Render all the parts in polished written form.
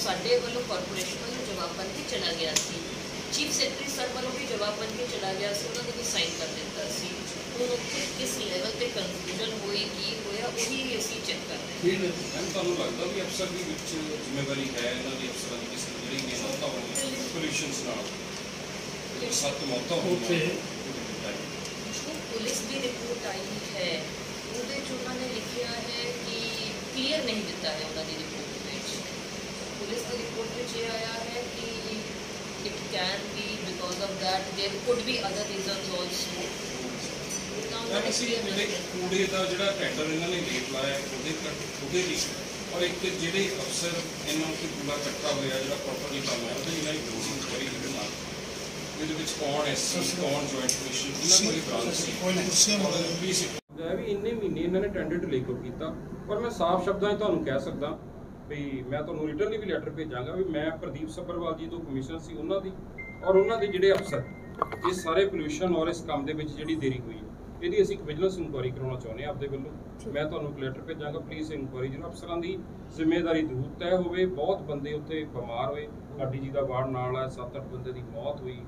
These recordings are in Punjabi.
साडे वालों कॉरपोरेशन वालों जवाब बन के चला गया सी, चीफ सैकटरी सर वालों भी जवाब बन के चला गया सी, उन्होंने भी साइन कर दिता सी। ਹੁਣ ਉੱਥੇ ਕਿਸ ਲੈਵਲ ਤੇ ਕਨਫਿਊਜ਼ਨ ਹੋਈ, ਕੀ ਹੋਇਆ, ਉਹੀ ਅਸੀਂ ਚੈੱਕ ਕਰ ਰਹੇ ਹਾਂ। ਮੈਮ ਤੁਹਾਨੂੰ ਲੱਗਦਾ ਵੀ ਅਫਸਰ ਦੀ ਵਿੱਚ ਜ਼ਿੰਮੇਵਾਰੀ ਹੈ ਇਹਨਾਂ ਦੀ, ਅਫਸਰਾਂ ਦੀ ਕਿਸੇ ਜਿਹੜੀ ਨੇ ਮੌਤਾਂ ਹੋਈਆਂ ਪੋਲਿਊਸ਼ਨਸ ਨਾਲ 7 ਮੌਤਾਂ ਹੋਈਆਂ, ਜੋ ਪੁਲਿਸ ਦੀ ਰਿਪੋਰਟ ਆਈ ਹੈ ਉਹਦੇ 'ਚ ਉਹਨਾਂ ਨੇ ਲਿਖਿਆ ਹੈ ਕਿ ਕਲੀਅਰ ਨਹੀਂ ਦਿੱਤਾ ਹੈ ਉਹਨਾਂ ਦੀ ਰਿਪੋਰਟ ਵਿੱਚ। ਪੁਲਿਸ ਦੀ ਰਿਪੋਰਟ ਵਿੱਚ ਇਹ ਆਇਆ ਹੈ ਕਿ it can be because of that there could be other reasons also. ਅਸੀਂ ਕੂੜੇ ਦਾ ਜਿਹੜਾ ਟੈਂਡਰ ਇਹਨਾਂ ਨੇ ਲੇਟ ਲਾਇਆ ਉਹਦੇ ਲਈ, ਔਰ ਇੱਕ ਜਿਹੜੇ ਅਫਸਰ ਇਹਨਾਂ ਉੱਤੇ ਕੂੜਾ ਇਕੱਠਾ ਹੋਇਆ ਜਿਹੜਾ ਪ੍ਰੋਪਰਲੀ ਕੰਮ ਹੈ ਉਹਦੇ ਇਹਨਾਂ ਦੀ ਦੋਸ਼ੀ ਕਰੀ ਨਾਲ ਇਹਦੇ ਵਿੱਚ ਕੌਣ ਐਸਸੀ ਕੌਣ ਜੁਆਇੰਟ ਕਮਿਸ਼ਨ ਇਹਨਾਂ ਕੋਲ ਬ੍ਰਾਂਚ ਸੀ ਵੀ ਇੰਨੇ ਮਹੀਨੇ ਇਹਨਾਂ ਨੇ ਟੈਂਡਰ ਡਿਲੇ ਕਿਉਂ ਕੀਤਾ। ਪਰ ਮੈਂ ਸਾਫ਼ ਸ਼ਬਦਾਂ 'ਚ ਤੁਹਾਨੂੰ ਕਹਿ ਸਕਦਾ ਵੀ ਮੈਂ ਤੁਹਾਨੂੰ ਰਿਟਰਨਲੀ ਵੀ ਲੈਟਰ ਭੇਜਾਂਗਾ ਵੀ ਮੈਂ ਪ੍ਰਦੀਪ ਸੱਭਰਵਾਲ ਜੀ ਤੋਂ ਕਮਿਸ਼ਨਰ ਸੀ ਉਹਨਾਂ ਦੀ ਔਰ ਉਹਨਾਂ ਦੇ ਜਿਹੜੇ ਅਫਸਰ ਇਹ ਸਾਰੇ ਪੋਲਿਊਸ਼ਨ ਔਰ ਇਸ ਕੰਮ ਦੇ ਵਿੱਚ ਜਿਹੜੀ ਦੇਰੀ ਹੋਈ ਇਹਦੀ ਅਸੀਂ ਇੱਕ ਵਿਜੀਲੈਂਸ ਇਨਕੁਆਇਰੀ ਕਰਾਉਣਾ ਚਾਹੁੰਦੇ ਹਾਂ ਆਪਦੇ ਵੱਲੋਂ। ਮੈਂ ਤੁਹਾਨੂੰ ਇੱਕ ਲੈਟਰ ਭੇਜਾਂਗਾ, ਪਲੀਜ਼ ਇਨਕੁਆਇਰੀ ਜਿਹਨੂੰ ਅਫਸਰਾਂ ਦੀ ਜ਼ਿੰਮੇਵਾਰੀ ਜ਼ਰੂਰ ਤੈਅ ਹੋਵੇ। ਬਹੁਤ ਬੰਦੇ ਉੱਥੇ ਬਿਮਾਰ ਹੋਏ, ਲਾਡੀ ਜੀ ਦਾ ਵਾਰਡ ਨਾਲ ਹੈ, 7-8 ਬੰਦੇ ਦੀ ਮੌਤ ਹੋਈ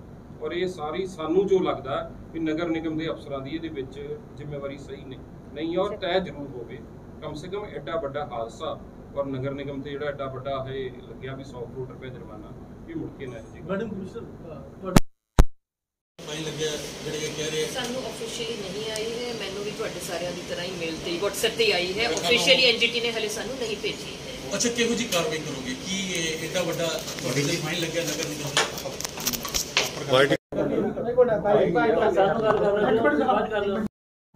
ਔਰ ਇਹ ਸਾਰੀ ਸਾਨੂੰ ਜੋ ਲੱਗਦਾ ਵੀ ਨਗਰ ਨਿਗਮ ਦੇ ਅਫਸਰਾਂ ਦੀ ਇਹਦੇ ਵਿੱਚ ਜ਼ਿੰਮੇਵਾਰੀ ਸਹੀ ਨਹੀਂ ਔਰ ਤੈਅ ਜ਼ਰੂਰ ਹੋਵੇ। ਕਮ ਸੇ ਕਮ ਐਡਾ ਵੱਡਾ ਹਾਦਸਾ ਔਰ ਨਗਰ ਨਿਗਮ ਤੇ ਜਿਹੜਾ ਐਡਾ ਵੱਡਾ ਇਹ ਲੱਗਿਆ ਵੀ 100 ਕਰੋੜ ਰੁਪਏ ਜੁਰਮਾਨਾ ਵੀ ਮੁੜ ਕੇ ਨਾ ਜੀ। ਮੈਡਮ ਫਾਈਨ ਲੱਗਿਆ ਜਿਹੜੇ ਕਹਿ ਰਹੇ ਸਾਨੂੰ ਆਫੀਸ਼ੀਅਲੀ ਨਹੀਂ ਆਈ ਹੈ, ਮੈਨੂੰ ਵੀ ਤੁਹਾਡੇ ਸਾਰਿਆਂ ਦੀ ਤਰ੍ਹਾਂ ਹੀ ਮੇਲ ਤੇ WhatsApp ਤੇ ਆਈ ਹੈ। ਆਫੀਸ਼ੀਅਲੀ ਐਨਜੀਟੀ ਨੇ ਹਲੇ ਸਾਨੂੰ ਨਹੀਂ ਭੇਜੀ ਹੈ। ਅੱਛਾ, ਕਿਹੋ ਜੀ ਕਾਰਵਾਈ ਕਰੋਗੇ? ਕੀ ਐਡਾ ਵੱਡਾ ਤੁਹਾਡੇ ਤੇ ਫਾਈਨ ਲੱਗਿਆ ਨਗਰ ਨਿਗਮ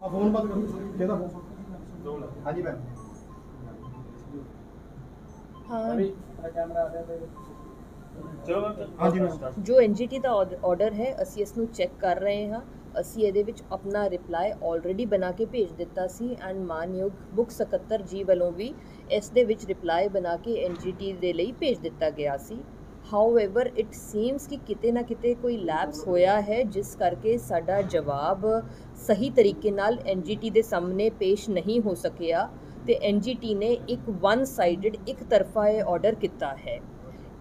ਫੋਨ ਬੰਦ ਕਰੋ, ਕਿਹਦਾ ਫੋਨ? ਹਾਂਜੀ ਮੈਮ। ਜੋ ਐਨਜੀਟੀ ਦਾ ਆਰਡਰ ਹੈ ਅਸੀਂ ਇਸ ਨੂੰ ਚੈੱਕ ਕਰ ਰਹੇ ਹਾਂ। ਅਸੀਂ ਇਹਦੇ ਵਿੱਚ ਆਪਣਾ ਰਿਪਲਾਈ ਆਲਰੇਡੀ ਬਣਾ ਕੇ ਭੇਜ ਦਿੱਤਾ ਸੀ ਐਂਡ ਮਾਨਯੋਗ ਮੁੱਖ ਸਕੱਤਰ ਜੀ ਵੱਲੋਂ ਵੀ ਇਸ ਦੇ ਵਿੱਚ ਰਿਪਲਾਈ ਬਣਾ ਕੇ ਐਨਜੀਟੀ ਦੇ ਲਈ ਭੇਜ ਦਿੱਤਾ ਗਿਆ ਸੀ। ਹਾਊਐਵਰ ਇਟ ਸੀਮਸ ਕਿ ਕਿਤੇ ਨਾ ਕਿਤੇ ਕੋਈ ਲੈਪਸ ਹੋਇਆ ਹੈ ਜਿਸ ਕਰਕੇ ਸਾਡਾ ਜਵਾਬ ਸਹੀ ਤਰੀਕੇ ਨਾਲ ਐਨਜੀਟੀ ਦੇ ਸਾਹਮਣੇ ਪੇਸ਼ ਨਹੀਂ ਹੋ ਸਕਿਆ ਤੇ ਐਨਜੀਟੀ ਨੇ ਇੱਕ ਵਨ ਸਾਈਡਡ ਇੱਕ ਤਰਫਾ ਇਹ ਆਰਡਰ ਕੀਤਾ ਹੈ।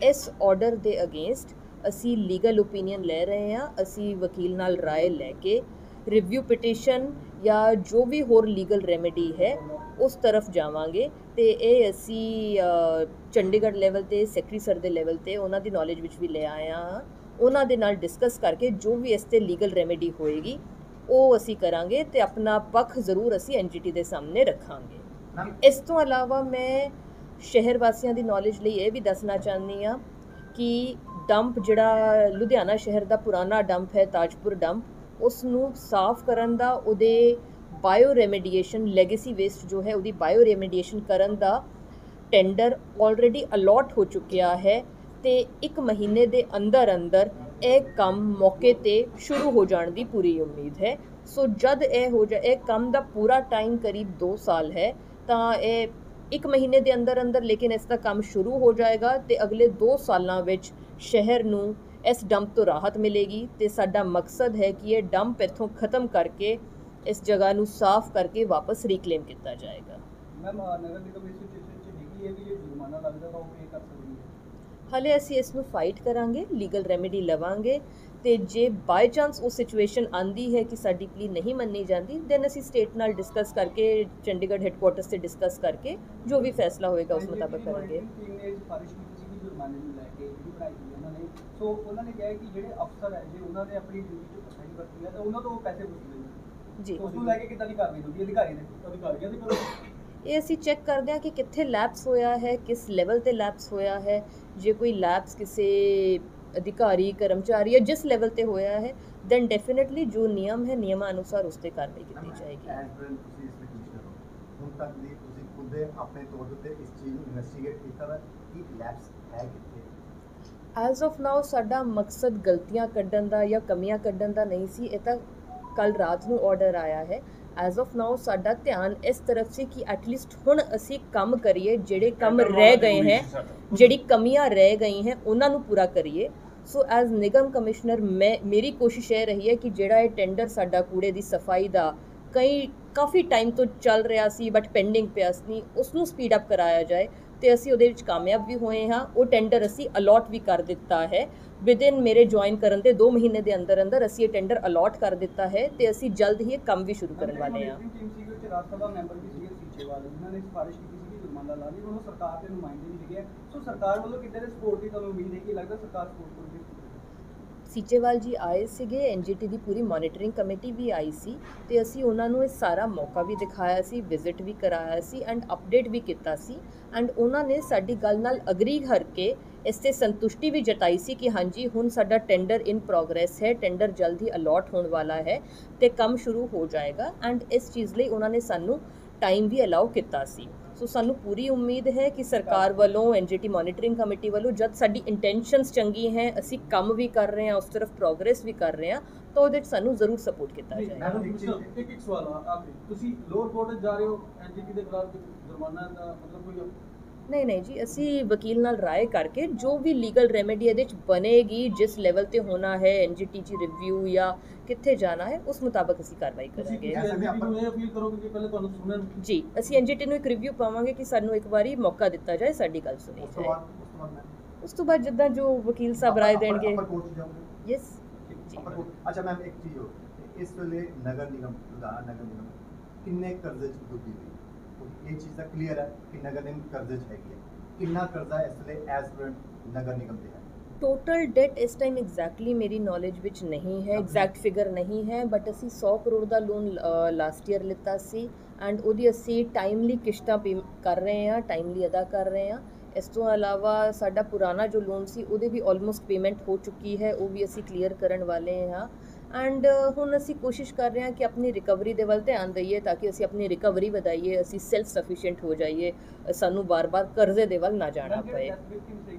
ਇਸ ਆਰਡਰ ਦੇ ਅਗੇਂਸਟ ਅਸੀਂ ਲੀਗਲ ਓਪੀਨੀਅਨ ਲੈ ਰਹੇ ਹਾਂ। ਅਸੀਂ ਵਕੀਲ ਨਾਲ ਰਾਏ ਲੈ ਕੇ ਰਿਵਿਊ ਪਟੀਸ਼ਨ ਜਾਂ ਜੋ ਵੀ ਹੋਰ ਲੀਗਲ ਰੈਮੇਡੀ ਹੈ ਉਸ ਤਰਫ ਜਾਵਾਂਗੇ ਤੇ ਇਹ ਅਸੀਂ ਚੰਡੀਗੜ੍ਹ ਲੈਵਲ ਤੇ ਸੈਕਟਰੀ ਸਰ ਦੇ ਲੈਵਲ ਤੇ ਉਹਨਾਂ ਦੀ ਨੌਲੇਜ ਵਿੱਚ ਵੀ ਲੈ ਆਏ ਹਾਂ। ਉਹਨਾਂ ਦੇ ਨਾਲ ਡਿਸਕਸ ਕਰਕੇ ਜੋ ਵੀ ਇਸ ਤੇ ਲੀਗਲ ਰੈਮੇਡੀ ਹੋਏਗੀ ਉਹ ਅਸੀਂ ਕਰਾਂਗੇ ਤੇ ਆਪਣਾ ਪੱਖ ਜ਼ਰੂਰ ਅਸੀਂ ਐਨਜੀਟੀ ਦੇ ਸਾਹਮਣੇ ਰੱਖਾਂਗੇ। ਇਸ ਤੋਂ ਇਲਾਵਾ ਮੈਂ ਸ਼ਹਿਰ ਵਾਸੀਆਂ ਦੀ ਨੌਲੇਜ ਲਈ ਇਹ ਵੀ ਦੱਸਣਾ ਚਾਹੁੰਦੀ ਹਾਂ ਕਿ ਡੰਪ ਜਿਹੜਾ ਲੁਧਿਆਣਾ ਸ਼ਹਿਰ ਦਾ ਪੁਰਾਣਾ ਡੰਪ ਹੈ ਤਾਜਪੁਰ ਡੰਪ, ਉਸ ਨੂੰ ਸਾਫ਼ ਕਰਨ ਦਾ, ਉਹਦੇ ਬਾਇਓ ਰੈਮੀਡੀਏਸ਼ਨ ਲੈਗੇਸੀ ਵੇਸਟ ਜੋ ਹੈ ਉਹਦੀ ਬਾਇਓ ਰੈਮੀਡੀਏਸ਼ਨ ਕਰਨ ਦਾ ਟੈਂਡਰ ਆਲਰੇਡੀ ਅਲਾਟ ਹੋ ਚੁੱਕਿਆ ਹੈ ਤੇ 1 ਮਹੀਨੇ ਦੇ ਅੰਦਰ ਅੰਦਰ ਇਹ ਕੰਮ ਮੌਕੇ ਤੇ ਸ਼ੁਰੂ ਹੋ ਜਾਣ ਦੀ ਪੂਰੀ ਉਮੀਦ ਹੈ। ਸੋ ਜਦ ਇਹ ਹੋ ਜਾਏ, ਇਹ ਕੰਮ ਦਾ ਪੂਰਾ ਟਾਈਮ ਕਰੀਬ 2 ਸਾਲ ਹੈ ਤਾਂ ਇਹ 1 ਮਹੀਨੇ ਦੇ ਅੰਦਰ ਅੰਦਰ ਲੇਕਿਨ ਇਸ ਦਾ ਕੰਮ ਸ਼ੁਰੂ ਹੋ ਜਾਏਗਾ ਤੇ ਅਗਲੇ 2 ਸਾਲਾਂ ਵਿੱਚ ਸ਼ਹਿਰ ਨੂੰ ਇਸ ਡੰਪ ਤੋਂ ਰਾਹਤ ਮਿਲੇਗੀ ਤੇ ਸਾਡਾ ਮਕਸਦ ਹੈ ਕਿ ਇਹ ਡੰਪ ਇੱਥੋਂ ਖਤਮ ਕਰਕੇ ਇਸ ਜਗ੍ਹਾ ਨੂੰ ਸਾਫ਼ ਕਰਕੇ ਵਾਪਸ ਰੀਕਲੇਮ ਕੀਤਾ ਜਾਏਗਾ। ਮੈਮ ਨਗਰ ਨਿਗਮ ਇਸ ਸਿਚੁਏਸ਼ਨ 'ਚ ਹੈਗੀ ਹੈ ਵੀ ਜੇ ਜੁਰਮਾਨਾ ਲੱਗਦਾ ਤਾਂ ਉਹ ਪੇ ਕਰ ਸਕਦੀ ਹੈ। ਹਾਲੇ ਅਸੀਂ ਇਸ ਨੂੰ ਫਾਈਟ ਕਰਾਂਗੇ, ਲੀਗਲ ਰੈਮੇਡੀ ਲਵਾਂਗੇ ਤੇ ਜੇ ਬਾਈ ਚਾਂਸ ਉਹ ਸਿਚੁਏਸ਼ਨ ਆਂਦੀ ਹੈ ਕਿ ਸਾਡੀ ਪਲੀ ਨਹੀਂ ਮੰਨੀ ਜਾਂਦੀ ਦੈਨ ਅਸੀਂ ਸਟੇਟ ਨਾਲ ਡਿਸਕਸ ਕਰਕੇ ਚੰਡੀਗੜ੍ਹ ਹੈੱਡਕੁਆਰਟਰਸ ਤੇ ਡਿਸਕਸ ਕਰਕੇ ਜੋ ਵੀ ਫੈਸਲਾ ਹੋਏਗਾ ਉਸ ਮੁਤਾਬਕ ਕਰਾਂਗੇ। ਸੋ ਉਹਨਾਂ ਨੇ ਕਿਹਾ ਕਿ ਜਿਹੜੇ ਅਫਸਰ ਹੈ ਜੇ ਉਹਨਾਂ ਨੇ ਆਪਣੀ ਡਿਊਟੀ 'ਚ ਪਛਾਈ ਵਰਤੀ ਹੈ ਤਾਂ ਉਹਨਾਂ ਤੋਂ ਪੈਸੇ ਵਸੂਲੇ ਨੇ ਜੀ। ਉਸ ਨੂੰ ਲੈ ਕੇ ਕਿੱਦਾਂ ਦੀ ਕਾਰਵਾਈ ਹੋਊਗੀ ਅਧਿਕਾਰੀਆਂ ਦੇ ਕੋਲ? ਇਹ ਅਸੀਂ ਚੈੱਕ ਕਰਦੇ ਹਾਂ ਕਿ ਕਿੱਥੇ ਲੈਪਸ ਹੋਇਆ ਹੈ, ਕਿਸ ਲੈਵਲ ਤੇ ਲੈਪਸ ਹੋਇਆ ਹੈ। ਜੇ ਕੋਈ ਲੈਪਸ ਕਿਸੇ ਅਧਿਕਾਰੀ ਕਰਮਚਾਰੀ ਜਾਂ ਜਿਸ ਲੈਵਲ ਤੇ ਹੋਇਆ ਹੈ ਦੈਨ ਡੈਫੀਨੇਟਲੀ ਜੋ ਨਿਯਮ ਹੈ ਨਿਯਮਾਂ ਅਨੁਸਾਰ ਉਸ ਤੇ ਕਾਰਵਾਈ ਕੀਤੀ ਜਾਏਗੀ। ਹੁਣ ਤੱਕ ਦੀ ਤੁਸੀਂ ਖੁਦ ਆਪਣੇ ਤੌਰ ਤੇ ਇਸ ਚੀਜ਼ ਨੂੰ ਇਨਵੈਸਟੀਗੇਟ ਕੀਤਾ ਹੈ ਕਿ ਲੈਪਸ ਹੈ ਕਿੱਥੇ? ਐਜ਼ ਆਫ ਨਾਓ ਸਾਡਾ ਮਕਸਦ ਗਲਤੀਆਂ ਕੱਢਣ ਦਾ ਜਾਂ ਕਮੀਆਂ ਕੱਢਣ ਦਾ ਨਹੀਂ ਸੀ। ਇਹ ਤਾਂ ਕੱਲ ਰਾਤ ਨੂੰ ਆਰਡਰ ਆਇਆ ਹੈ। ਐਜ਼ ਆਫ ਨਾਓ ਸਾਡਾ ਧਿਆਨ ਇਸ ਤਰਫ ਸੀ ਕਿ ਐਟਲੀਸਟ ਹੁਣ ਅਸੀਂ ਕੰਮ ਕਰੀਏ, ਜਿਹੜੇ ਕੰਮ ਰਹਿ ਗਏ ਹੈ, ਜਿਹੜੀ ਕਮੀਆਂ ਰਹਿ ਗਈ ਹੈ ਉਹਨਾਂ ਨੂੰ ਪੂਰਾ ਕਰੀਏ। ਸੋ ਐਜ਼ ਨਿਗਮ ਕਮਿਸ਼ਨਰ ਮੇਰੀ ਕੋਸ਼ਿਸ਼ ਇਹ ਰਹੀ ਹੈ ਕਿ ਜਿਹੜਾ ਇਹ ਟੈਂਡਰ ਸਾਡਾ ਕੂੜੇ ਦੀ ਸਫਾਈ ਦਾ ਕਾਫੀ ਟਾਈਮ ਤੋਂ ਚੱਲ ਰਿਹਾ ਸੀ ਬਟ ਪੈਂਡਿੰਗ ਪਿਆ ਸੀ, ਉਸ ਨੂੰ ਸਪੀਡ ਅਪ ਕਰਾਇਆ ਜਾਏ। ਤੇ ਅਸੀਂ ਉਹਦੇ ਵਿੱਚ ਕਾਮਯਾਬ ਵੀ ਹੋਏ ਹਾਂ। ਉਹ ਟੈਂਡਰ ਅਸੀਂ ਅਲਾਟ ਵੀ ਕਰ ਦਿੱਤਾ ਹੈ। ਵਿਦਿਨ ਮੇਰੇ ਜੁਆਇਨ ਕਰਨ ਦੇ 2 ਮਹੀਨੇ ਦੇ ਅੰਦਰ ਅੰਦਰ ਅਸੀਂ ਇਹ ਟੈਂਡਰ ਅਲਾਟ ਕਰ ਦਿੱਤਾ ਹੈ ਤੇ ਅਸੀਂ ਜਲਦ ਹੀ ਇਹ ਕੰਮ ਵੀ ਸ਼ੁਰੂ ਕਰਨ ਵਾਲੇ ਹਾਂ। ਟੀਮ ਸੀ ਵਿੱਚ ਰਾਜ ਸਭਾ ਮੈਂਬਰ ਵੀ ਸੀਗੇ ਸੀਚੇਵਾਲ, ਜਿਨ੍ਹਾਂ ਨੇ ਸਿਫਾਰਿਸ਼ ਕੀਤੀ ਸੀ ਕਿ ਜੁਰਮਾਨਾ ਲਾ ਦੇ, ਉਹਨਾਂ ਸਰਕਾਰ ਦੇ ਨੁਮਾਇੰਦੇ ਵੀ ਸੀਗੇ। ਸੋ ਸਰਕਾਰ ਵੱਲੋਂ ਕਿੱਦਾਂ ਦੇ ਸਪੋਰਟ ਦੀ ਤੁਹਾਨੂੰ ਉਮੀਦ ਹੈ ਕਿ ਲੱਗਦਾ ਸਰਕਾਰ ਸਪੋਰਟ ਕਰੂਗੀ? ਸੀਚੇਵਾਲ ਜੀ ਆਏ ਸੀਗੇ, ਐਨਜੀਟੀ ਦੀ ਪੂਰੀ ਮੋਨੀਟਰਿੰਗ ਕਮੇਟੀ ਵੀ ਆਈ ਸੀ ਤੇ ਅਸੀਂ ਉਹਨਾਂ ਨੂੰ ਇਹ ਸਾਰਾ ਮੌਕਾ ਵੀ ਦਿਖਾਇਆ ਸੀ, ਵਿਜ਼ਿਟ ਵੀ ਕਰਾਇਆ ਸੀ ਐਂਡ ਅਪਡੇਟ ਵੀ ਕੀਤਾ ਸੀ ਐਂਡ ਉਹਨਾਂ ਨੇ ਸਾਡੀ ਗੱਲ ਨਾਲ ਅਗਰੀ ਕਰਕੇ ਇਸ 'ਤੇ ਸੰਤੁਸ਼ਟੀ ਵੀ ਜਤਾਈ ਸੀ ਕਿ ਹਾਂਜੀ ਹੁਣ ਸਾਡਾ ਟੈਂਡਰ ਇਨ ਪ੍ਰੋਗਰੈਸ ਹੈ, ਟੈਂਡਰ ਜਲਦ ਹੀ ਅਲਾਟ ਹੋਣ ਵਾਲਾ ਹੈ ਤੇ ਕੰਮ ਸ਼ੁਰੂ ਹੋ ਜਾਏਗਾ ਐਂਡ ਇਸ ਚੀਜ਼ ਲਈ ਉਹਨਾਂ ਨੇ ਸਾਨੂੰ ਟਾਈਮ ਵੀ ਅਲਾਉ ਕੀਤਾ ਸੀ। ਸੋ ਸਾਨੂੰ ਪੂਰੀ ਉਮੀਦ ਹੈ ਕਿ ਸਰਕਾਰ ਵੱਲੋਂ ਐਨਜੀਟੀ ਮੋਨੀਟਰਿੰਗ ਕਮੇਟੀ ਵੱਲੋਂ ਜਦ ਸਾਡੀ ਇੰਟੈਂਸ਼ਨਸ ਚੰਗੀ ਹੈ, ਅਸੀਂ ਕੰਮ ਵੀ ਕਰ ਰਹੇ ਹਾਂ, ਉਸ ਤਰਫ ਪ੍ਰੋਗਰੈਸ ਵੀ ਕਰ ਰਹੇ ਹਾਂ ਤਾਂ ਉਹਦੇ 'ਚ ਸਾਨੂੰ ਜ਼ਰੂਰ ਸਪੋਰਟ ਕੀਤਾ ਜਾਏਗਾ। ਇੱਕ ਸਵਾਲ ਆਖਰੀ, ਤੁਸੀਂ ਲੋਅਰ ਕੋਰਟ ਜਾ ਰਹੇ ਹੋ ਐਨਜੀਟੀ ਦੇ ਖਿਲਾਫ ਜੁਰਮਾਨਾ ਦਾ ਮਤਲਬ ਕੋਈ? ਨਹੀਂ ਜੀ, ਅਸੀਂ ਵਕੀਲ ਨਾਲ ਰਾਏ ਕਰਕੇ ਜੋ ਵੀ ਲੀਗਲ ਰੈਮੇਡੀ ਇਹਦੇ 'ਚ ਬਣੇਗੀ, ਜਿਸ ਲੈਵਲ ਤੇ ਹੋਣਾ ਹੈ ਐਨਜੀਟੀ 'ਚ ਰਿਵਿਊ ਜਾਂ ਕਿੱਥੇ ਜਾਣਾ ਹੈ ਉਸ ਮੁਤਾਬਕ ਅਸੀਂ ਕਾਰਵਾਈ ਕਰਾਂਗੇ। ਜੀ, ਅਸੀਂ ਐਨਜੀਟੀ ਨੂੰ ਇੱਕ ਰਿਵਿਊ ਪਾਵਾਂਗੇ ਕਿ ਸਾਨੂੰ ਇੱਕ ਵਾਰੀ ਮੌਕਾ ਦਿੱਤਾ ਜਾਏ, ਸਾਡੀ ਗੱਲ ਸੁਣੀ ਜਾਏ। ਉਸ ਤੋਂ ਬਾਅਦ ਜਿੱਦਾਂ ਜੋ ਵਕੀਲ ਸਾਹਿਬ ਰਾਏ ਦੇਣਗੇ। ਯੈਸ ਜੀ। ਅੱਛਾ ਮੈਮ, ਇੱਕ ਚੀਜ਼ ਹੋ, ਇਸ ਵੇਲੇ ਨਗਰ ਨਿਗਮ ਲੁਧਿਆਣਾ ਨਗਰ ਨਿਗਮ ਕਿੰਨੇ ਕਰਜ਼ੇ 'ਚ ਡੁੱਬੀ ਹੋਈ? ਇਹ ਚੀਜ਼ ਤਾਂ ਕਲੀਅਰ ਹੈ ਕਿ ਨਗਰ ਨਿਗਮ ਕਰਜ਼ੇ 'ਚ ਹੈਗੀ ਹੈ। ਕਿੰਨਾ ਕਰਜ਼ਾ ਇਸ ਵੇਲੇ ਐਸ ਪਰ ਨਗਰ ਨਿਗਮ ਦੇ ਹੈ? ਟੋਟਲ ਡੈਟ ਇਸ ਟਾਈਮ ਐਗਜ਼ੈਕਟਲੀ ਮੇਰੀ ਨੌਲੇਜ ਵਿੱਚ ਨਹੀਂ ਹੈ, ਐਗਜ਼ੈਕਟ ਫਿਗਰ ਨਹੀਂ ਹੈ, ਬਟ ਅਸੀਂ 100 ਕਰੋੜ ਦਾ ਲੋਨ ਲਾਸਟ ਈਅਰ ਲਿੱਤਾ ਸੀ ਐਂਡ ਉਹਦੀ ਅਸੀਂ ਟਾਈਮਲੀ ਕਿਸ਼ਤਾਂ ਪੇ ਕਰ ਰਹੇ ਹਾਂ, ਟਾਈਮਲੀ ਅਦਾ ਕਰ ਰਹੇ ਹਾਂ। ਇਸ ਤੋਂ ਇਲਾਵਾ ਸਾਡਾ ਪੁਰਾਣਾ ਜੋ ਲੋਨ ਸੀ ਉਹਦੇ ਵੀ ਆਲਮੋਸਟ ਪੇਮੈਂਟ ਹੋ ਚੁੱਕੀ ਹੈ, ਉਹ ਵੀ ਅਸੀਂ ਕਲੀਅਰ ਕਰਨ ਵਾਲੇ ਹਾਂ ਐਂਡ ਹੁਣ ਅਸੀਂ ਕੋਸ਼ਿਸ਼ ਕਰ ਰਹੇ ਹਾਂ ਕਿ ਆਪਣੀ ਰਿਕਵਰੀ ਦੇ ਵੱਲ ਧਿਆਨ ਦਈਏ ਤਾਂ ਕਿ ਅਸੀਂ ਆਪਣੀ ਰਿਕਵਰੀ ਵਧਾਈਏ, ਅਸੀਂ ਸੈਲਫ ਸਫੀਸ਼ੀਐਂਟ ਹੋ ਜਾਈਏ, ਸਾਨੂੰ ਬਾਰ-ਬਾਰ ਕਰਜ਼ੇ ਦੇ ਵੱਲ ਨਾ ਜਾਣਾ ਪਏ।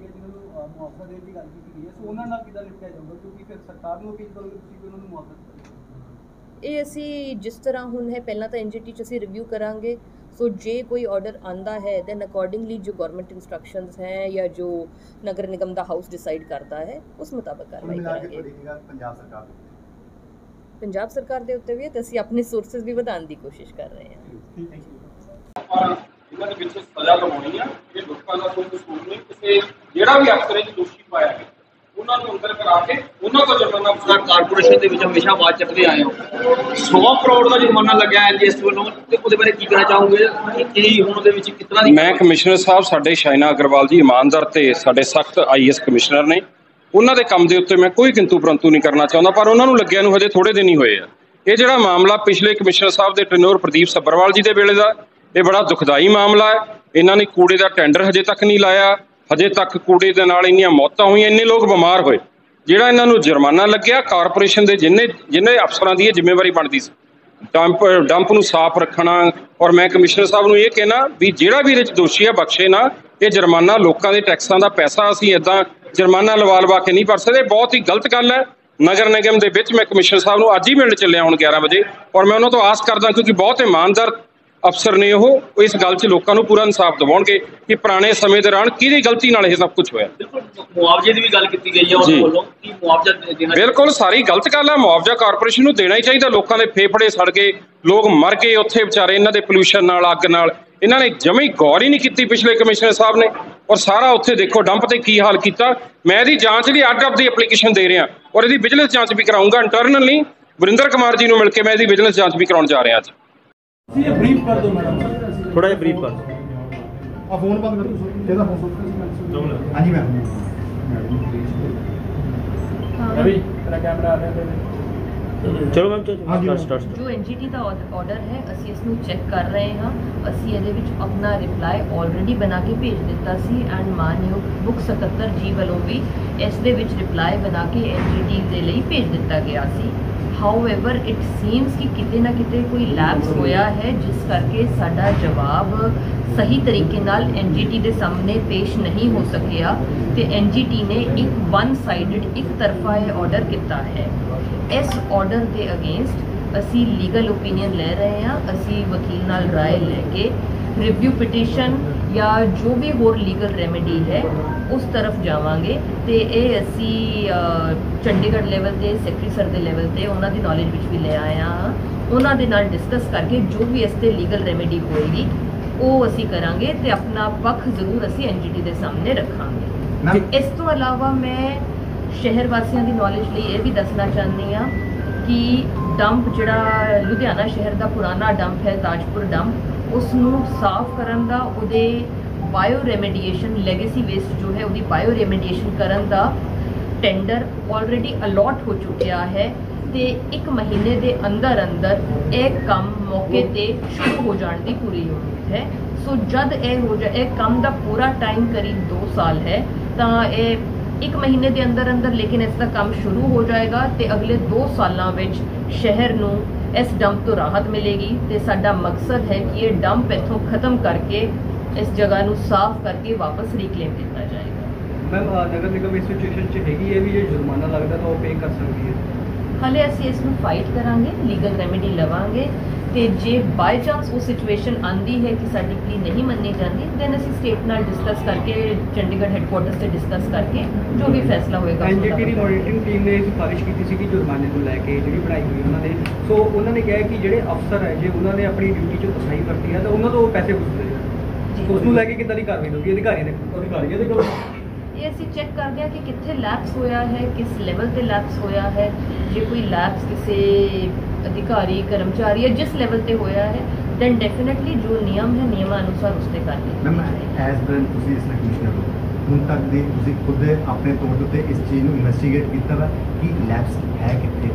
ਮੁਆਵਜ਼ਾ ਦੇਣ ਦੀ ਗੱਲ ਕੀਤੀ ਗਈ ਹੈ, ਸੋ ਉਹਨਾਂ ਨਾਲ ਕਿੱਦਾਂ ਨਿਪਟਿਆ ਜਾਊਗਾ? ਕਿਉਂਕਿ ਫਿਰ ਸਰਕਾਰ ਨੂੰ ਅਪੀਲ ਕਰੋਗੇ ਤੁਸੀਂ ਵੀ ਉਹਨਾਂ ਨੂੰ ਮੁਆਵਜ਼ਾ ਦਿਓ। ਇਹ ਅਸੀਂ ਜਿਸ ਤਰ੍ਹਾਂ ਹੁਣ ਹੈ, ਪਹਿਲਾਂ ਤਾਂ ਐਨਜੀਟੀ 'ਚ ਅਸੀਂ ਰਿਵਿਊ ਕਰਾਂਗੇ। ਸੋ ਜੇ ਕੋਈ ਆਰਡਰ ਆਂਦਾ ਹੈ ਦੈਨ ਅਕੋਰਡਿੰਗਲੀ ਜੋ ਗਵਰਨਮੈਂਟ ਇੰਸਟਰਕਸ਼ਨਸ ਹੈ ਜਾਂ ਜੋ ਨਗਰ ਨਿਗਮ ਦਾ ਹਾਊਸ ਡਿਸਾਈਡ ਕਰਦਾ ਹੈ ਉਸ ਮੁਤਾਬਕ ਕਾਰਵਾਈ ਕਰਾਂਗੇ। ਪੰਜਾਬ ਸਰਕਾਰ ਦੇ ਉੱਤੇ ਵੀ ਹੈ ਤੇ ਅਸੀਂ ਆਪਣੇ ਸੋਰਸਿਸ ਵੀ ਵਧਾਉਣ ਦੀ ਕੋਸ਼ਿਸ਼ ਕਰ ਰਹੇ ਹਾਂ। ਇਹਨਾਂ ਦੇ ਵਿੱਚ ਸਜ਼ਾ ਲਵਾਉਣੀ ਆ, ਇਹ ਲੋਕਾਂ ਦਾ ਕੋਈ ਕਸੂਰ ਨਹੀਂ। ਕਿਸੇ ਜਿਹੜਾ ਵੀ ਅਫਸਰ ਇਹ ਦੋਸ਼ੀ ਪਾਇਆ ਗਿਆ ਉਹਨਾਂ ਨੂੰ ਅੰਦਰ ਕਰਾ ਕੇ ਉਹਨਾਂ ਤੋਂ ਜੁਰਮਾਨਾ। ਕਾਰਪੋਰੇਸ਼ਨ ਦੇ ਵਿੱਚ ਹਮੇਸ਼ਾ ਆਵਾਜ਼ ਚੱਕਦੇ ਆਏ ਹੋ, 100 ਕਰੋੜ ਦਾ ਜੁਰਮਾਨਾ ਲੱਗਿਆ ਐਨਜੀਐਸ ਵੱਲੋਂ, ਤੇ ਉਹਦੇ ਬਾਰੇ ਕੀ ਕਹਿਣਾ ਚਾਹੋਗੇ ਕਿ ਹੁਣ ਉਹਦੇ ਵਿੱਚ ਕਿੰਨਾ ਦੀ? ਮੈਂ ਕਮਿਸ਼ਨਰ ਸਾਹਿਬ ਸਾਡੇ ਸ਼ਾਇਨਾ ਅਗਰਵਾਲ ਜੀ ਇਮਾਨਦਾਰ ਤੇ ਸਾਡੇ ਸਖਤ ਆਈਐਸ ਕਮਿਸ਼ਨਰ ਨੇ, ਉਹਨਾਂ ਦੇ ਕੰਮ ਦੇ ਉੱਤੇ ਮੈਂ ਕੋਈ ਕਿੰਤੂ ਪਰੰਤੂ ਨਹੀਂ ਕਰਨਾ ਚਾਹੁੰਦਾ, ਪਰ ਉਹਨਾਂ ਨੂੰ ਲੱਗਿਆ ਨੂੰ ਹਜੇ ਥੋੜੇ ਦਿਨ ਹੀ ਹੋਏ ਆ। ਇਹ ਜਿਹੜਾ ਮਾਮਲਾ ਪਿਛਲੇ ਕਮਿਸ਼ਨਰ ਸਾਹਿਬ ਦੇ ਟੈਨੋਰ ਪ੍ਰਦੀਪ ਸੱਭਰਵਾਲ ਜੀ ਦੇ ਵੇਲੇ ਦਾ, ਇਹ ਬੜਾ ਦੁਖਦਾਈ ਮਾਮਲਾ ਹੈ। ਇਹਨਾਂ ਨੇ ਕੂੜੇ ਦਾ ਟੈਂਡਰ ਹਜੇ ਤੱਕ ਨਹੀਂ ਲਾਇਆ, ਹਜੇ ਤੱਕ ਕੂੜੇ ਦੇ ਨਾਲ ਇੰਨੀਆਂ ਮੌਤਾਂ ਹੋਈਆਂ, ਇੰਨੇ ਲੋਕ ਬਿਮਾਰ ਹੋਏ। ਜਿਹੜਾ ਇਹਨਾਂ ਨੂੰ ਜੁਰਮਾਨਾ ਲੱਗਿਆ, ਕਾਰਪੋਰੇਸ਼ਨ ਦੇ ਜਿੰਨੇ ਅਫਸਰਾਂ ਦੀ ਇਹ ਜ਼ਿੰਮੇਵਾਰੀ ਬਣਦੀ ਸੀ ਡੰਪ ਨੂੰ ਸਾਫ਼ ਰੱਖਣਾ। ਔਰ ਮੈਂ ਕਮਿਸ਼ਨਰ ਸਾਹਿਬ ਨੂੰ ਇਹ ਕਹਿਣਾ ਵੀ ਜਿਹੜਾ ਵੀ ਇਹਦੇ 'ਚ ਦੋਸ਼ੀ ਹੈ ਬਖਸ਼ੇ ਨਾ। ਇਹ ਜੁਰਮਾਨਾ ਲੋਕਾਂ ਦੇ ਟੈਕਸਾਂ ਦਾ ਪੈਸਾ, ਅਸੀਂ ਇੱਦਾਂ ਜੁਰਮਾਨਾ ਲਵਾ ਕੇ ਨਹੀਂ ਭਰ ਸਕਦੇ, ਬਹੁਤ ਹੀ ਗਲਤ ਗੱਲ ਹੈ। ਨਗਰ ਨਿਗਮ ਦੇ ਵਿੱਚ ਮੈਂ ਕਮਿਸ਼ਨਰ ਸਾਹਿਬ ਨੂੰ ਅੱਜ ਹੀ ਮਿਲਣ ਚੱਲਿਆ ਹੁਣ 11 ਵਜੇ, ਔਰ ਮੈਂ ਉਹਨਾਂ ਤੋਂ ਆਸ ਕਰਦਾ ਕਿਉਂਕਿ ਬਹੁਤ ਇਮਾਨਦਾਰ ਅਫਸਰ ਨੇ ਉਹ ਇਸ ਗੱਲ 'ਚ ਲੋਕਾਂ ਨੂੰ ਪੂਰਾ ਇਨਸਾਫ ਦਿਵਾਉਣਗੇ ਕਿ ਪੁਰਾਣੇ ਸਮੇਂ ਦੌਰਾਨ ਕਿਹਦੀ ਗਲਤੀ ਨਾਲ ਇਹ ਸਭ ਕੁਝ ਹੋਇਆ। ਬਿਲਕੁਲ ਮੁਆਵਜ਼ੇ ਦੀ ਵੀ ਗੱਲ ਕੀਤੀ ਗਈ ਹੈ ਉਹਨਾਂ ਵੱਲੋਂ ਕਿ ਮੁਆਵਜ਼ਾ ਦੇਣਾ, ਬਿਲਕੁਲ ਸਾਰੀ ਗਲਤ ਗੱਲ ਹੈ। ਮੁਆਵਜ਼ਾ ਕਾਰਪੋਰੇਸ਼ਨ ਨੂੰ ਦੇਣਾ ਹੀ ਚਾਹੀਦਾ। ਲੋਕਾਂ ਦੇ ਫੇਫੜੇ ਸੜ ਗਏ, ਲੋਕ ਮਰ ਗਏ ਉੱਥੇ ਵਿਚਾਰੇ ਇਹਨਾਂ ਦੇ ਪੋਲਿਊਸ਼ਨ ਨਾਲ, ਅੱਗ ਨਾਲ। ਇਹਨਾਂ ਨੇ ਜਮੀ ਗੌਰ ਹੀ ਨਹੀਂ ਕੀਤੀ ਪਿਛਲੇ ਕਮਿਸ਼ਨਰ ਸਾਹਿਬ ਨੇ, ਔਰ ਸਾਰਾ ਉੱਥੇ ਦੇਖੋ ਡੰਪ ਤੇ ਕੀ ਹਾਲ ਕੀਤਾ। ਮੈਂ ਇਹਦੀ ਜਾਂਚ ਲਈ ਅੱਡ ਦੀ ਐਪਲੀਕੇਸ਼ਨ ਦੇ ਰਿਹਾ ਔਰ ਇਹਦੀ ਵਿਜੀਲੈਂਸ ਜਾਂਚ ਵੀ ਕਰਾਊਂਗਾ। ਇੰਟਰਨਲੀ ਵਰਿੰਦਰ ਕੁਮਾਰ ਜੀ ਨੂੰ ਮਿਲ ਕੇ ਮੈਂ ਇਹਦੀ ਵਿਜੀਲੈਂਸ ਜਾਂਚ ਵੀ ਕਰਾਉਣ ਜਾ ਰਿਹਾ ਅੱਜ। ਬਰੀਫ ਕਰ ਦਿਓ ਮੈਡਮ, ਥੋੜਾ ਜਿਹਾ ਬਰੀਫ ਕਰ ਦਿਓ। ਆ ਫੋਨ ਬੰਦ ਕਰ ਦਿਓ, ਇਹਦਾ ਫੋਨ। ਹਾਂਜੀ ਮੈਮ। ਰਵੀ ਤੇਰਾ ਕੈਮਰਾ ਆ ਰਿਹਾ। ਚਲੋ ਮੈਮ ਸਟਾਰਟ। ਜੋ ਐਨਜੀਟੀ ਦਾ ਆਰਡਰ ਹੈ ਅਸੀਂ ਇਸ ਨੂੰ ਚੈੱਕ ਕਰ ਰਹੇ ਹਾਂ। ਅਸੀਂ ਇਹਦੇ ਵਿੱਚ ਆਪਣਾ ਰਿਪਲਾਈ ਆਲਰੇਡੀ ਬਣਾ ਕੇ ਭੇਜ ਦਿੱਤਾ ਸੀ ਐਂਡ ਮਾਨਯੋਗ ਮੁੱਖ ਸਕੱਤਰ ਜੀ ਵੱਲੋਂ ਵੀ ਇਸ ਦੇ ਵਿੱਚ ਰਿਪਲਾਈ ਬਣਾ ਕੇ ਐਨਜੀਟੀ ਦੇ ਲਈ ਭੇਜ ਦਿੱਤਾ ਗਿਆ ਸੀ। ਹਾਊਐਵਰ ਇਟ ਸੀਮਸ ਕਿ ਕਿਤੇ ਨਾ ਕਿਤੇ ਕੋਈ ਲੈਪਸ ਹੋਇਆ ਹੈ, ਜਿਸ ਕਰਕੇ ਸਾਡਾ ਜਵਾਬ ਸਹੀ ਤਰੀਕੇ ਨਾਲ ਐਨਜੀਟੀ ਦੇ ਸਾਹਮਣੇ ਪੇਸ਼ ਨਹੀਂ ਹੋ ਸਕਿਆ ਤੇ ਐਨਜੀਟੀ ਨੇ ਇੱਕ ਵਨ ਸਾਈਡਡ ਇੱਕ ਤਰਫਾ ਇਹ ਆਰਡਰ ਕੀਤਾ ਹੈ। ਇਸ ਆਰਡਰ ਦੇ ਅਗੇਂਸਟ ਅਸੀਂ ਲੀਗਲ ਓਪੀਨੀਅਨ ਲੈ ਰਹੇ ਹਾਂ। ਅਸੀਂ ਵਕੀਲ ਨਾਲ ਰਾਏ ਲੈ ਕੇ ਰਿਵਿਊ ਪਟੀਸ਼ਨ ਜਾਂ ਜੋ ਵੀ ਹੋਰ ਲੀਗਲ ਰੈਮੇਡੀ ਹੈ ਉਸ ਤਰਫ ਜਾਵਾਂਗੇ ਤੇ ਇਹ ਅਸੀਂ ਚੰਡੀਗੜ੍ਹ ਲੈਵਲ ਤੇ ਸੈਕਟਰੀ ਸਰ ਦੇ ਲੈਵਲ ਤੇ ਉਹਨਾਂ ਦੀ ਨੌਲੇਜ ਵਿੱਚ ਵੀ ਲੈ ਆਏ ਹਾਂ। ਉਹਨਾਂ ਦੇ ਨਾਲ ਡਿਸਕਸ ਕਰਕੇ ਜੋ ਵੀ ਇਸ ਤੇ ਲੀਗਲ ਰੈਮੇਡੀ ਹੋਏਗੀ ਉਹ ਅਸੀਂ ਕਰਾਂਗੇ ਤੇ ਆਪਣਾ ਪੱਖ ਜ਼ਰੂਰ ਅਸੀਂ ਐਨਜੀਟੀ ਦੇ ਸਾਹਮਣੇ ਰੱਖਾਂਗੇ। ਇਸ ਤੋਂ ਇਲਾਵਾ ਮੈਂ ਸ਼ਹਿਰ ਵਾਸੀਆਂ ਦੀ ਨੌਲੇਜ ਲਈ ਇਹ ਵੀ ਦੱਸਣਾ ਚਾਹੁੰਦੀ ਹਾਂ ਕਿ ਡੰਪ ਜਿਹੜਾ ਲੁਧਿਆਣਾ ਸ਼ਹਿਰ ਦਾ ਪੁਰਾਣਾ ਡੰਪ ਹੈ ਤਾਜਪੁਰ ਡੰਪ, ਉਸ ਨੂੰ ਸਾਫ਼ ਕਰਨ ਦਾ, ਉਹਦੇ ਬਾਇਓ ਰੈਮੀਡੀਏਸ਼ਨ ਲੈਗੇਸੀ ਵੇਸਟ ਜੋ ਹੈ ਉਹਦੀ ਬਾਇਓ ਰੈਮੀਡੀਏਸ਼ਨ ਕਰਨ ਦਾ ਟੈਂਡਰ ਆਲਰੇਡੀ ਅਲਾਟ ਹੋ ਚੁੱਕਿਆ ਹੈ ਤੇ 1 ਮਹੀਨੇ ਦੇ ਅੰਦਰ ਅੰਦਰ ਇਹ ਕੰਮ ਮੌਕੇ ਤੇ ਸ਼ੁਰੂ ਹੋ ਜਾਣ ਦੀ ਪੂਰੀ ਉਮੀਦ ਹੈ। ਸੋ ਜਦ ਇਹ ਕੰਮ ਦਾ ਪੂਰਾ ਟਾਈਮ ਕਰੀਬ 2 ਸਾਲ ਹੈ ਤਾਂ ਇਹ 1 ਮਹੀਨੇ ਦੇ ਅੰਦਰ ਅੰਦਰ ਲੇਕਿਨ ਇਸ ਦਾ ਕੰਮ ਸ਼ੁਰੂ ਹੋ ਜਾਏਗਾ ਤੇ ਅਗਲੇ 2 ਸਾਲਾਂ ਵਿੱਚ ਸ਼ਹਿਰ ਨੂੰ ਇਸ ਡੰਪ ਤੋਂ ਰਾਹਤ ਮਿਲੇਗੀ ਤੇ ਸਾਡਾ ਮਕਸਦ ਹੈ ਕਿ ਇਹ ਡੰਪ ਇੱਥੋਂ ਖਤਮ ਕਰਕੇ ਇਸ ਜਗ੍ਹਾ ਨੂੰ ਸਾਫ਼ ਕਰਕੇ ਵਾਪਸ ਰੀਕਲੇਮ ਕੀਤਾ ਜਾਏਗਾ। ਮੈਮ ਨਗਰ ਨਿਗਮ ਇਸ ਸਿਚੁਏਸ਼ਨ 'ਚ ਹੈਗੀ ਹੈ ਵੀ ਜੇ ਜੁਰਮਾਨਾ ਲੱਗਦਾ ਤਾਂ ਉਹ ਪੇ ਕਰ ਸਕਦੀ ਹੈ। ਹਾਲੇ ਅਸੀਂ ਇਸ ਨੂੰ ਫਾਈਟ ਕਰਾਂਗੇ, ਲੀਗਲ ਰੈਮੇਡੀ ਲਵਾਂਗੇ ਤੇ ਜੇ ਬਾਈ ਚਾਂਸ ਉਹ ਸਿਚੁਏਸ਼ਨ ਆਂਦੀ ਹੈ ਕਿ ਸਾਡੀ ਪਲੀ ਨਹੀਂ ਮੰਨੀ ਜਾਂਦੀ ਦੈਨ ਅਸੀਂ ਸਟੇਟ ਨਾਲ ਡਿਸਕਸ ਕਰਕੇ ਚੰਡੀਗੜ੍ਹ ਹੈੱਡਕੁਆਟਰਸ ਤੇ ਡਿਸਕਸ ਕਰਕੇ ਜੋ ਵੀ ਫੈਸਲਾ ਹੋਏਗਾ। ਐਨਜੀਟੀ ਦੀ ਮੋਨੀਟਰਿੰਗ ਟੀਮ ਨੇ ਸਿਫਾਰਿਸ਼ ਕੀਤੀ ਸੀ ਕਿ ਜੁਰਮਾਨੇ ਨੂੰ ਲੈ ਕੇ ਜਿਹੜੀ ਬਣਾਈ ਹੋਈ ਉਹਨਾਂ ਨੇ, ਸੋ ਉਹਨਾਂ ਨੇ ਕਿਹਾ ਕਿ ਜਿਹੜੇ ਅਫਸਰ ਹੈ ਜੇ ਉਹਨਾਂ ਨੇ ਆਪਣੀ ਡਿਊਟੀ 'ਚੋਂ ਤਸਾਹੀ ਵਰਤੀ ਹੈ ਤਾਂ ਉਹਨਾਂ ਤੋਂ ਪੈਸੇ ਵਸੂਲੇ ਜਾਣ। ਉਸ ਨੂੰ ਲੈ ਕੇ ਕਿੱਦਾਂ ਦੀ ਕਾਰਵਾਈ ਹੋਊਗੀ ਅਧਿਕਾਰੀਆਂ ਦੇ ਕੋਲ? ਇਹ ਅਸੀਂ ਚੈੱਕ ਕਰਦੇ ਹਾਂ ਕਿ ਕਿੱਥੇ ਲੈਪਸ ਹੋਇਆ ਹੈ, ਕਿਸ ਲੈਵਲ ਤੇ ਲੈਪਸ ਹੋਇਆ ਹੈ। ਜੇ ਕੋਈ ਲੈਪਸ ਕਿਸੇ ਅਧਿਕਾਰੀ ਕਰਮਚਾਰੀ ਜਾਂ ਜਿਸ ਲੈਵਲ ਤੇ ਹੋਇਆ ਹੈ ਦੈਨ ਡੈਫੀਨਿਟਲੀ ਜੋ ਨਿਯਮ ਹੈ ਨਿਯਮਾਂ ਅਨੁਸਾਰ ਉਸ ਤੇ ਕਾਰਵਾਈ। ਮੈਮ ਐਜ਼ ਬ੍ਰਾਂਡ ਤੁਸੀਂ ਇਸ ਨਾਲ ਕਮਿਸ਼ਨਰ ਹੋ, ਹੁਣ ਤੱਕ ਦੀ ਤੁਸੀਂ ਖੁਦ ਆਪਣੇ ਤੌਰ ਤੇ ਇਸ ਚੀਜ਼ ਨੂੰ ਇਨਵੈਸਟੀਗੇਟ ਕੀਤਾ ਵਾ ਕਿ ਲੈਪਸ ਹੈ ਕਿੱਥੇ?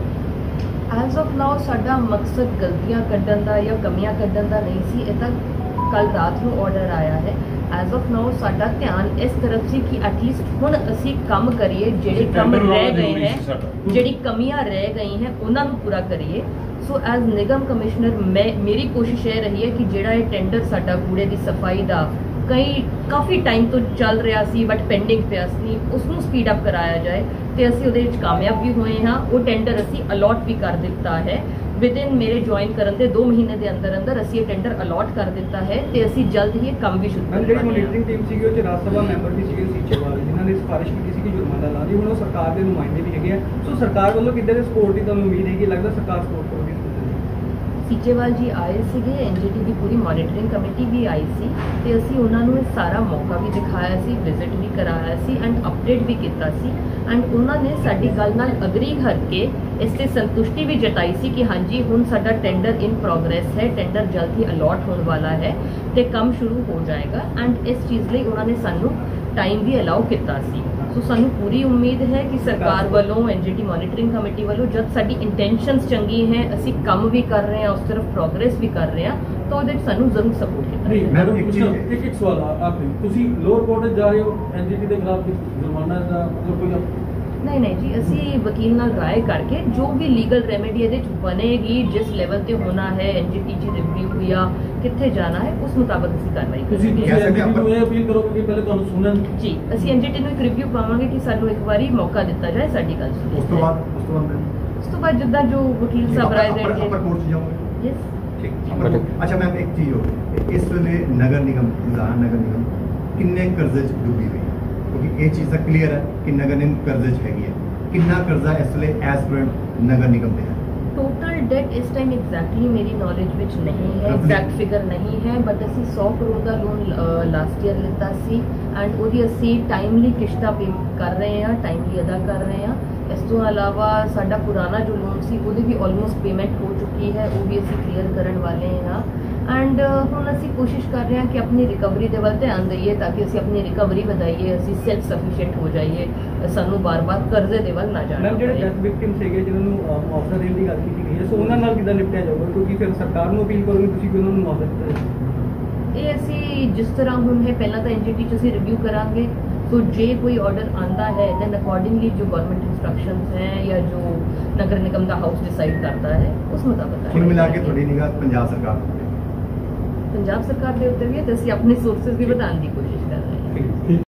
ਐਜ਼ ਆਫ ਨਾਓ ਸਾਡਾ ਮਕਸਦ ਗਲਤੀਆਂ ਕੱਢਣ ਦਾ ਜਾਂ ਕਮੀਆਂ ਕੱਢਣ ਦਾ ਨਹੀਂ ਸੀ। ਇਹ ਤਾਂ ਕੱਲ ਰਾਤ ਨੂੰ ਆਰਡਰ ਆਇਆ ਹੈ। ਐਜ਼ ਆਫ ਨਾਓ ਸਾਡਾ ਧਿਆਨ ਇਸ ਤਰਫ ਸੀ ਕਿ ਐਟਲੀਸਟ ਹੁਣ ਅਸੀਂ ਕੰਮ ਕਰੀਏ, ਜਿਹੜੇ ਕੰਮ ਰਹਿ ਗਏ ਹੈ, ਜਿਹੜੀ ਕਮੀਆਂ ਰਹਿ ਗਈ ਹੈ ਉਹਨਾਂ ਨੂੰ ਪੂਰਾ ਕਰੀਏ। ਸੋ ਐਜ਼ ਨਿਗਮ ਕਮਿਸ਼ਨਰ ਮੇਰੀ ਕੋਸ਼ਿਸ਼ ਇਹ ਰਹੀ ਹੈ ਕਿ ਜਿਹੜਾ ਇਹ ਟੈਂਡਰ ਸਾਡਾ ਕੂੜੇ ਦੀ ਸਫਾਈ ਦਾ ਕਾਫੀ ਟਾਈਮ ਤੋਂ ਚੱਲ ਰਿਹਾ ਸੀ ਬਟ ਪੈਂਡਿੰਗ ਪਿਆ ਸੀ, ਉਸ ਨੂੰ ਸਪੀਡ ਅਪ ਕਰਾਇਆ ਜਾਏ ਤੇ ਅਸੀਂ ਉਹਦੇ ਵਿੱਚ ਕਾਮਯਾਬ ਵੀ ਹੋਏ ਹਾਂ। ਉਹ ਟੈਂਡਰ ਅਸੀਂ ਅਲਾਟ ਵੀ ਕਰ ਦਿੱਤਾ ਹੈ। ਵਿਦਿਨ ਮੇਰੇ ਜੁਆਇਨ ਕਰਨ ਦੇ 2 ਮਹੀਨੇ ਦੇ ਅੰਦਰ ਅੰਦਰ ਅਸੀਂ ਇਹ ਟੈਂਡਰ ਅਲਾਟ ਕਰ ਦਿੱਤਾ ਹੈ ਤੇ ਅਸੀਂ ਜਲਦ ਹੀ ਇਹ ਕੰਮ ਵੀ ਸ਼ੁਰੂ ਕਰਾਂਗੇ। ਜਿਹੜੀ ਮੋਨੀਟਰਿੰਗ ਟੀਮ ਸੀਗੀ ਉਹ ਚ ਰਾਜ ਸਭਾ ਮੈਂਬਰ ਵੀ ਸੀਗੇ ਸੀਚੇਵਾਲ, ਜਿਨ੍ਹਾਂ ਨੇ ਸਿਫਾਰਿਸ਼ ਕੀਤੀ ਸੀ ਕਿ ਜੁਰਮਾਨਾ ਲਾ ਦੀ, ਹੁਣ ਉਹ ਸਰਕਾਰ ਦੇ ਨੁਮਾਇੰਦੇ ਵੀ ਹੈਗੇ ਆ। ਸੋ ਸਰਕਾਰ ਵੱਲੋਂ ਕਿੱਦਾਂ ਦੇ ਸਪੋਰਟ ਦੀ ਤੁਹਾਨੂੰ ਉਮੀਦ ਹੈ ਕਿ ਲੱਗਦਾ ਸਰਕਾਰ ਸਪੋਰਟ ਕਰੂਗੀ? ਸੀਚੇਵਾਲ ਜੀ ਆਏ ਸੀਗੇ, ਐਨਜੀਟੀ ਦੀ ਪੂਰੀ ਮੋਨੀਟਰਿੰਗ ਕਮੇਟੀ ਵੀ ਆਈ ਸੀ ਤੇ ਅਸੀਂ ਉਹਨਾਂ ਨੂੰ ਇਹ ਸਾਰਾ ਮੌਕਾ ਵੀ ਦਿਖਾਇਆ ਸੀ, ਵਿਜ਼ਿਟ ਵੀ ਕਰਾਇਆ ਸੀ ਐਂਡ ਅਪਡੇਟ ਵੀ ਕੀਤਾ ਸੀ ਐਂਡ ਉਹਨਾਂ ਨੇ ਸਾਡੀ ਗੱਲ ਨਾਲ ਅਗਰੀ ਕਰਕੇ ਇਸ ਤੇ ਸੰਤੁਸ਼ਟੀ ਵੀ ਜਤਾਈ ਸੀ ਕਿ ਹਾਂਜੀ ਹੁਣ ਸਾਡਾ ਟੈਂਡਰ ਇਨ ਪ੍ਰੋਗਰੈਸ ਹੈ, ਟੈਂਡਰ ਜਲਦ ਹੀ ਅਲਾਟ ਹੋਣ ਵਾਲਾ ਹੈ ਤੇ ਕੰਮ ਸ਼ੁਰੂ ਹੋ ਜਾਏਗਾ ਐਂਡ ਇਸ ਚੀਜ਼ ਲਈ ਉਹਨਾਂ ਨੇ ਸਾਨੂੰ ਟਾਈਮ ਵੀ ਅਲਾਉ ਕੀਤਾ ਸੀ। ਸੋ ਸਾਨੂੰ ਪੂਰੀ ਉਮੀਦ ਹੈ ਕਿ ਸਰਕਾਰ ਵੱਲੋਂ ਐਨਜੀਟੀ ਮੋਨੀਟਰਿੰਗ ਕਮੇਟੀ ਵੱਲੋਂ ਜਦ ਸਾਡੀ ਇੰਟੈਂਸ਼ਨਸ ਚੰਗੀ ਹੈ, ਅਸੀਂ ਕੰਮ ਵੀ ਕਰ ਰਹੇ ਹਾਂ, ਉਸ ਤਰਫ ਪ੍ਰੋਗਰੈਸ ਵੀ ਕਰ ਰਹੇ ਹਾਂ ਤਾਂ ਉਹਦੇ ਵਿੱਚ ਸਾਨੂੰ ਜ਼ਰੂਰ ਸਪੋਰਟ ਕੀਤਾ। ਨਹੀਂ ਮੈਡਮ ਇੱਕ ਸਵਾਲ ਆਪਨੇ ਤੁਸੀਂ ਲੋਅਰ ਕੋਰਟ ਜਾ ਰਹੇ ਹੋ ਐਨਜੀਟੀ ਦੇ ਖਿਲਾਫ ਜੁਰਮਾਨਾ ਦਾ ਮਤਲਬ ਕੋਈ? ਨਹੀਂ ਜੀ, ਅਸੀਂ ਵਕੀਲ ਨਾਲ ਰਾਏ ਕਰਕੇ ਜੋ ਵੀ ਲੀਗਲ ਰੈਮੇਡੀ ਇਹਦੇ 'ਚ ਬਣੇਗੀ, ਜਿਸ ਲੈਵਲ ਤੇ ਹੋਣਾ ਹੈ ਐਨਜੀਟੀ 'ਚ ਰਿਵਿਊ ਜਾਂ ਕਿੱਥੇ ਜਾਣਾ ਹੈ ਉਸ ਮੁਤਾਬਕ ਅਸੀਂ ਕਾਰਵਾਈ ਕਰਾਂਗੇ। ਤੁਸੀਂ ਐਨਜੀਟੀ ਨੂੰ ਇਹ ਅਪੀਲ ਕਰੋਗੇ ਕਿ ਪਹਿਲੇ ਤੁਹਾਨੂੰ ਸੁਣਨ? ਜੀ, ਅਸੀਂ ਐਨਜੀਟੀ ਨੂੰ ਇੱਕ ਰਿਵਿਊ ਪਾਵਾਂਗੇ ਕਿ ਸਾਨੂੰ ਇੱਕ ਵਾਰੀ ਮੌਕਾ ਦਿੱਤਾ ਜਾਏ ਸਾਡੀ ਗੱਲ ਸੁਣਨ। ਉਸ ਤੋਂ ਬਾਅਦ ਜਿੱਦਾਂ ਜੋ ਵਕੀਲ ਸਾਹਿਬ ਰਾਏ ਦੇਣਗੇ। ਆਪਾਂ ਕੋਰਟ 'ਚ ਜਾਓਗੇ? ਯੈਸ। ਅੱਛਾ ਮੈਮ ਇੱਕ ਚੀਜ਼ ਹੋ, ਇਸ ਵੇਲੇ ਨਗਰ ਨਿਗਮ ਲੁਧਿਆਣਾ ਨਗਰ ਨਿਗਮ ਕਿੰਨੇ ਕਰਜ਼ੇ 'ਚ ਡੁੱਬੀ ਹੋਈ? ਕਿਉਂਕਿ ਇਹ ਚੀਜ਼ ਤਾਂ ਕਲੀਅਰ ਹੈ ਕਿ ਨਗਰ ਨਿਗਮ ਕਰਜ਼ੇ 'ਚ ਹੈਗੀ ਹੈ। ਕਿੰਨਾ ਕਰਜ਼ਾ ਇਸ ਵੇਲੇ ਐਸ ਪਰ ਨਗਰ ਨਿਗਮ ਤੇ ਹੈ? ਟੋਟਲ ਡੈਟ ਇਸ ਟਾਈਮ ਐਗਜ਼ੈਕਟਲੀ ਮੇਰੀ ਨੌਲੇਜ ਵਿੱਚ ਨਹੀਂ ਹੈ, ਐਗਜ਼ੈਕਟ ਫਿਗਰ ਨਹੀਂ ਹੈ ਬਟ ਅਸੀਂ 100 ਕਰੋੜ ਦਾ ਲੋਨ ਲਾਸਟ ਈਅਰ ਲਿੱਤਾ ਸੀ ਐਂਡ ਉਹਦੀ ਅਸੀਂ ਟਾਈਮਲੀ ਕਿਸ਼ਤਾਂ ਪੇ ਕਰ ਰਹੇ ਹਾਂ, ਟਾਈਮਲੀ ਅਦਾ ਕਰ ਰਹੇ ਹਾਂ। ਇਸ ਤੋਂ ਇਲਾਵਾ ਸਾਡਾ ਪੁਰਾਣਾ ਜੋ ਲੋਨ ਸੀ ਉਹਦੀ ਵੀ ਆਲਮੋਸਟ ਪੇਮੈਂਟ ਹੋ ਚੁੱਕੀ ਹੈ, ਉਹ ਵੀ ਅਸੀਂ ਕਲੀਅਰ ਕਰਨ ਵਾਲੇ ਹਾਂ ਐਂਡ ਹੁਣ ਅਸੀਂ ਕੋਸ਼ਿਸ਼ ਕਰ ਰਹੇ ਹਾਂ ਕਿ ਆਪਣੀ ਰਿਕਵਰੀ ਦੇ ਵੱਲ ਧਿਆਨ ਦਈਏ ਤਾਂ ਕਿ ਅਸੀਂ ਆਪਣੀ ਰਿਕਵਰੀ ਵਧਾਈਏ, ਅਸੀਂ ਸੈਲਫ ਸਫੀਸ਼ੀਐਂਟ ਹੋ ਜਾਈਏ, ਸਾਨੂੰ ਬਾਰ-ਬਾਰ ਕਰਜ਼ੇ ਦੇ ਵੱਲ ਨਾ ਜਾਣਾ। ਮੈਮ ਜਿਹੜੇ ਡੈਥ ਵਿਕਟਿਮ ਸੀਗੇ ਜਿਨ੍ਹਾਂ ਨੂੰ ਮੁਆਵਜ਼ਾ ਦੇਣ ਦੀ ਗੱਲ ਕੀਤੀ ਗਈ ਹੈ, ਸੋ ਉਹਨਾਂ ਨਾਲ ਕਿੱਦਾਂ ਨਿਪਟਿਆ ਜਾਊਗਾ? ਕਿਉਂਕਿ ਫਿਰ ਸਰਕਾਰ ਨੂੰ ਅਪੀਲ ਕਰੋਗੇ ਤੁਸੀਂ ਕਿ ਉਹਨਾਂ ਨੂੰ ਮੁਆਵਜ਼ਾ ਦਿੱਤਾ ਜਾਵੇ। ਇਹ ਅਸੀਂ ਜਿਸ ਤਰ੍ਹਾਂ ਹੁਣ ਹੈ ਪਹਿਲਾਂ ਤਾਂ ਐਨਜੀਟੀ 'ਚ ਅਸੀਂ ਰਿਵਿਊ ਕਰਾਂਗੇ, तो जे कोई ऑर्डर आता है दैन अकॉर्डिंगली जो गवर्नमेंट इंस्ट्रक्शंस हैं या जो नगर निगम का हाउस डिसाइड करता है उस मुताबिक कुल मिला के थोड़ी निगाह पंजाब सरकार के उत्ते भी है तो ਅਸੀਂ ਆਪਣੇ ਸੋਰਸਸ ਵੀ ਵਧਾਉਣ ਦੀ ਕੋਸ਼ਿਸ਼ ਕਰ ਰਹੇ ਹਾਂ।